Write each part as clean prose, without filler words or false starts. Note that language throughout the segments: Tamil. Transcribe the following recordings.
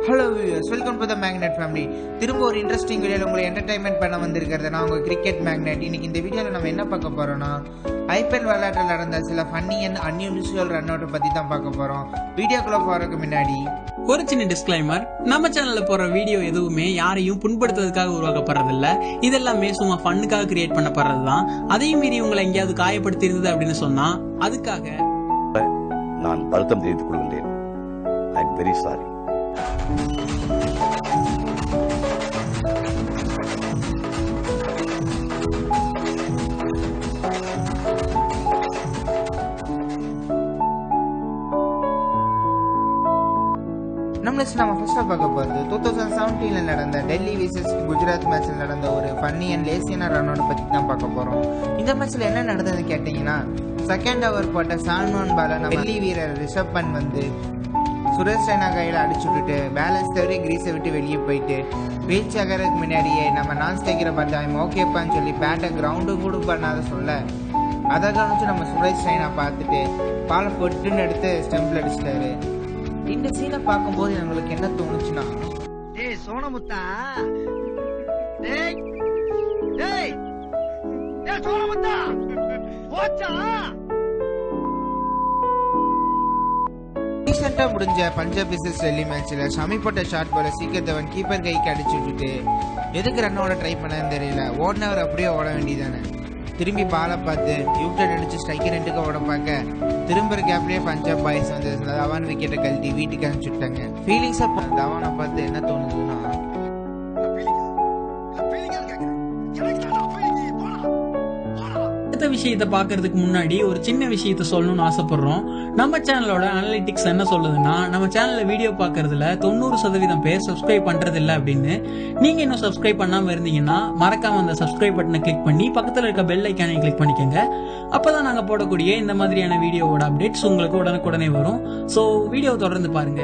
Hello viewers, welcome to the Magnet family. திரும்ப ஒரு இன்ட்ரெஸ்டிங் வீடியோல உங்களை என்டர்டெயின்மெண்ட் பண்ண வந்திருக்கிறது நான் உங்க கிரிக்கெட் மேக்னெட். இன்னைக்கு இந்த வீடியோல நம்ம என்ன பார்க்க போறோம்னா ஐபிஎல் விளையாட்டில் நடந்த சில ஃபன்னி அண்ட் அன்யூசுவல் ரன் அவுட் பத்தி தான் பார்க்க போறோம். வீடியோக்குள்ள போறதுக்கு முன்னாடி ஒரு சின்ன டிஸ்க்ளைமர், நம்ம சேனல்ல போற வீடியோ எதுவுமே யாரையும் புண்படுத்துறதுக்காக உருவாக்கப்படுறது இல்ல. இதெல்லாமே சும்மா ஃபன்னுக்காக கிரியேட் பண்ணப்படுறது தான். அதையும் மீறி உங்களை எங்கேயாவது காயப்படுத்தி இருந்தது அப்படின்னு சொன்னா அதுக்காக நான் வருத்தம் தெரிவித்துக் கொள்கின்றேன். I am very sorry. நம்ம ஃபர்ஸ்டா பார்க்க போறது 2017 நடந்த டெல்லி விசஸ் குஜராத் மேட்ச்ல நடந்த ஒரு ஃபன்னி அண்ட் லேசியான ரன் அவுட் பத்தி தான் பார்க்க போறோம். இந்த மேட்ச்ல என்ன நடந்தது கேட்டீங்கன்னா, செகண்ட் ஓவர் போட்ட 7-1 பால நம்ம டெல்லி வீரர் ரிஷப் பண்ட் வந்து சுரேஷ் ரெய்னா கையில அடிச்சுட்டு பேலன்ஸ் தவிர கிரீஸை விட்டு வெளியே போயிட்டு ரீச் ஆகிறதுக்கு முன்னாடியே நம்ம நான் ஸ்ட்ரைக்கரை பார்த்தா ஓகேப்பான்னு சொல்லி பேட்டை கிரவுண்டு கூட பண்ணாத சொல்ல அதை கவனிச்சு நம்ம சுரேஷ் ரெய்னா பார்த்துட்டு பாலை பொட்டுன்னு எடுத்து ஸ்டெம்பில் அடிச்சிட்டாரு. இந்த சீனை பார்க்கும்போது எங்களுக்கு என்ன தோணுச்சுன்னா, டேய் சோனமுத்தா, டேய் டேய் டேய் சோனமுத்தா போச்சா. ரீசெண்டா முடிஞ்ச பஞ்சாப் விசஸ் டெல்லி மேட்ச்ல ஷமி போட்ட ஷாட் போல சீக்கிர தவன் கீப்பர் கைக்கு அடிச்சு விட்டுட்டு எதுக்கு ரன்னோட ட்ரை பண்ணன்னு தெரியல. ஓடினவர் அப்படியே ஓட வேண்டியதானே. திரும்பி பாலை பார்த்து யூட்டர் அடிச்சு ஸ்ட்ரைக்கர் ரெண்டுக்கு ஓட பார்க்க திரும்புற கேப்லயே பஞ்சாப் பாய்ஸ் வந்து தவான் விக்கெட்டை கழட்டி வீட்டுக்கு அனுப்பிச்சுட்டாங்க. ஃபீலிங்ஸா தவானை பார்த்து என்ன தோணுதுன்னா, அடுத்த விஷயத்தை பாக்குறதுக்கு முன்னாடி ஒரு சின்ன விஷயத்த சொல்லணும்னு ஆசைப்படுறோம். நம்ம சேனலோட அனலிட்டிக்ஸ் என்ன சொல்லுதுன்னா, நம்ம சேனல்ல வீடியோ பாக்குறதுல 90% பேர் சப்ஸ்கிரைப் பண்றது இல்ல அப்படின்னு. நீங்க இன்னும் சப்ஸ்கிரைப் பண்ணாம இருந்தீங்கன்னா மறக்காம அந்த சப்ஸ்கிரைப் பட்டனை கிளிக் பண்ணி பக்கத்துல இருக்க பெல் ஐக்கானை கிளிக் பண்ணிக்கோங்க. அப்பதான் நாங்க போடக்கூடிய இந்த மாதிரியான வீடியோவோட அப்டேட்ஸ் உங்களுக்கு உடனுக்குடனே வரும். சோ வீடியோ தொடர்ந்து பாருங்க.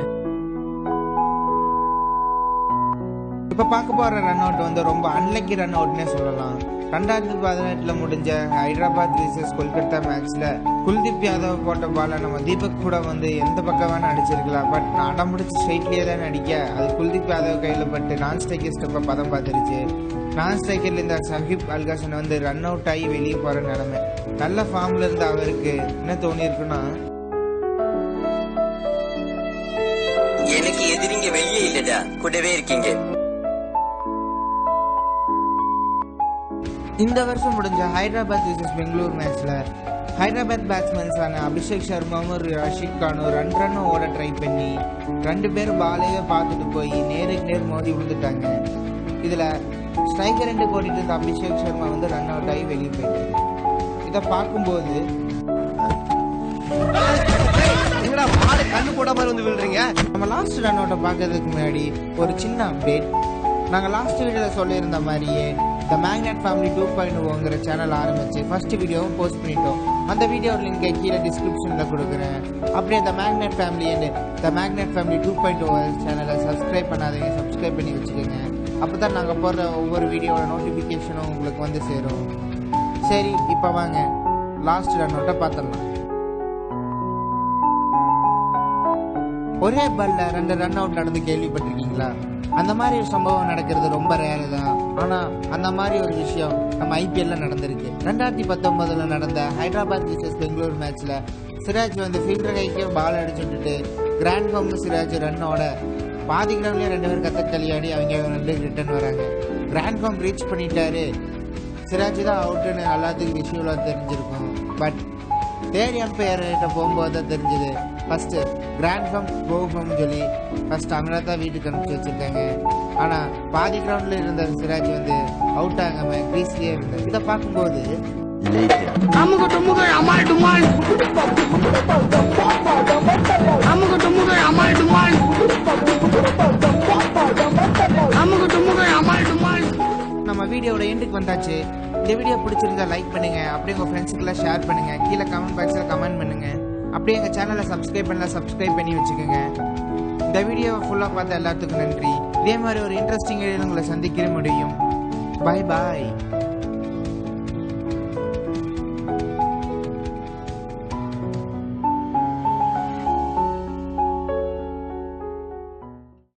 இப்ப பார்க்க போற ரன் அவுட் வந்து ரொம்ப அன்லக்கி ரன் அவுட்னே சொல்லலாம். 2018 முடிஞ்ச ஹைதராபாத் விசஸ் கொல்கத்தா மேட்ச்ல குல்தீப் யாதவ் போட்ட பால நம்ம தீபக் கூட வந்து எந்த பக்கம் வேணா அடிச்சிருக்கலாம். பட் நான் அடம் முடிச்சு ஸ்ட்ரைட்லயே தான் அடிக்க அது குல்தீப் யாதவ் கையில பட்டு நான் ஸ்ட்ரைக்கர் ஸ்டெப்பை பதம் பார்த்துருச்சு. நான் ஸ்ட்ரைக்கர்ல இருந்த சஹிப் அல்காசன் வந்து ரன் அவுட் ஆகி வெளியே போற நிலைமை. நல்ல ஃபார்ம்ல இருந்த அவருக்கு என்ன தோணி இருக்குன்னா, எனக்கு எதிரிங்க வெளியே இல்லடா, கூடவே இருக்கீங்க. இந்த வருஷம் முடிஞ்ச ஹைதராபாத் விசஸ் பெங்களூர் மேட்ச்ல ஹைதராபாத் பேட்ஸ்மேன்ஸான அபிஷேக் சர்மாவும் ரஷிக் கானும் ரன் ஓட ட்ரை பண்ணி 2 பேரும் பாலையே பார்த்துட்டு போய் நேருக்கு நேர் மோதி விழுந்துட்டாங்க. இதுல ஸ்ட்ரைக்கர் 2 ஓடிட்டு இருந்த அபிஷேக் சர்மா வந்து ரன் அவுட் ஆகி வெளியே போயிட்டாரு. இதை பார்க்கும்போது நம்ம லாஸ்ட் ரன் அவுட்டை பார்க்கறதுக்கு முன்னாடி ஒரு சின்ன அப்டேட். நாங்கள் லாஸ்ட் வீடியோல சொல்லியிருந்த மாதிரியே த மேக்னெட் ஃபேமிலி 2.0ங்கிற சேனல் ஆரம்பிச்சு ஃபர்ஸ்ட் வீடியோவும் போஸ்ட் பண்ணிட்டோம். அந்த வீடியோ லிங்கை கீழே டிஸ்கிரிப்ஷனில் கொடுக்குறேன். அப்படியே த magnet family and the magnet family 2.0 சேனலை சப்ஸ்கிரைப் பண்ணாதீங்க, சப்ஸ்கிரைப் பண்ணி வச்சுக்கோங்க. அப்போ தான் நாங்கள் போடுற ஒவ்வொரு வீடியோட நோட்டிஃபிகேஷனும் உங்களுக்கு வந்து சேரும். சரி, இப்போ வாங்க லாஸ்ட் ரன் அவுட்டை பார்த்துடலாம். ஒரே பால்ல 2 ரன் அவுட் நடந்து கேள்விப்பட்டிருக்கீங்களா? அந்த மாதிரி ஒரு சம்பவம் நடக்கிறது ரொம்ப ரேரு தான். ஆனா அந்த மாதிரி ஒரு விஷயம் நம்ம ஐபிஎல்ல நடந்திருக்கு. 2019 நடந்த ஹைதராபாத் விசஸ் பெங்களூர் மேட்ச்ல சிராஜ் வந்து ஃபீல்டர் கைக்கு பால் அடிச்சு விட்டுட்டு கிராண்ட் ஃபார்ம்ல சிராஜ் ரன்னோட பாதி கிரவுண்ட்லயே 2 பேர் கத்தக்களியாடி அவங்க 2 ரிட்டர்ன் வராங்க. கிராண்ட் ஃபார்ம் ரீச் பண்ணிட்டாரு, சிராஜ் தான் அவுட்டுன்னு எல்லாத்துக்கும் விஷுவலா தெரிஞ்சிருக்கும். பட் தேர்ட் எம்பையர் கிட்ட போகும்போது தான் தெரிஞ்சது ஃபர்ஸ்ட் கிராண்ட் ஃபார்ம் போகும்னு சொல்லி ஃபர்ஸ்ட் அவங்கள தான் வீட்டுக்கு அனுப்பிச்சு வச்சிருக்காங்க. ஆனா பாதி கிரவுண்ட்ல இருந்த சிராஜ் வந்து அவுட் ஆகாம கிரீஸ்லயே இருந்தார். இதை பார்க்கும்போது நம்ம வீடியோட எண்டுக்கு வந்தாச்சு. இந்த வீடியோ பிடிச்சிருந்தா லைக் பண்ணுங்க, அப்படியே உங்க ஃப்ரெண்ட்ஸுக்கெல்லாம் ஷேர் பண்ணுங்க, கீழே கமெண்ட் பாக்ஸ்ல கமெண்ட் பண்ணுங்க. அப்படியே எங்கள் சேனலை சப்ஸ்கிரைப் பண்ணி வச்சுக்கோங்க. இந்த வீடியோவை ஃபுல்லாக பார்த்த எல்லாத்துக்கும் நன்றி. இதே மாதிரி ஒரு இன்ட்ரெஸ்டிங் வீடியோவில் உங்களை சந்திக்கிற முடியும். பாய் பாய்.